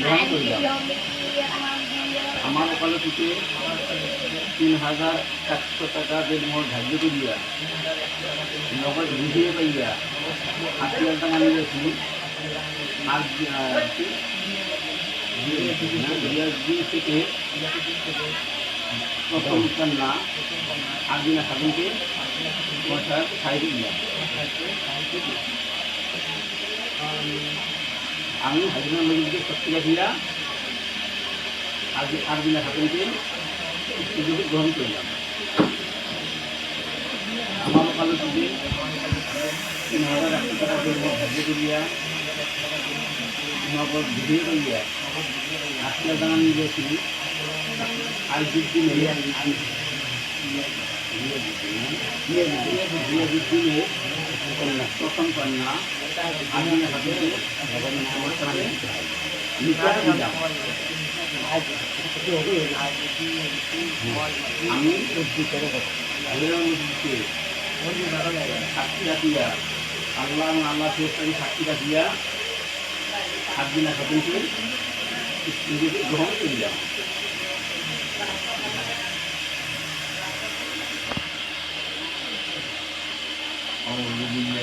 গ্রহণ করিলাম। আমার ওকালতিতে ৩,১০০ টাকা দেড়মোহর ধার্য করিয়া নগদ বুঝিয়ে পাইয়া ৮,০০০ টাকা নিয়েছি। আর দুই থেকে প্রথম কন্যা আরবিনা খাতুনকে পয়সার সাহায্য দিলাম। আমি হাজিনা নদীকে ৭০ টাকা দিয়া আরবিনা খাতুনকে স্ত্রীরূপে গ্রহণ করলাম। আমার ওকালতিতে ৩,১০০ টাকা দেড়মোহর ধার্য করিয়া নগদ বুঝিয়ে পাইয়া ৮,০০০ টাকা নিয়েছি। আর প্রথম কন্যা আরবিনা খাতুনকে নিকাহ দিলাম। আমি সাক্ষী রাখিয়া আল্লাহ সাক্ষী রাখিয়া আরবিনা খাতুনকে স্ত্রীরূপে গ্রহণ করিলাম।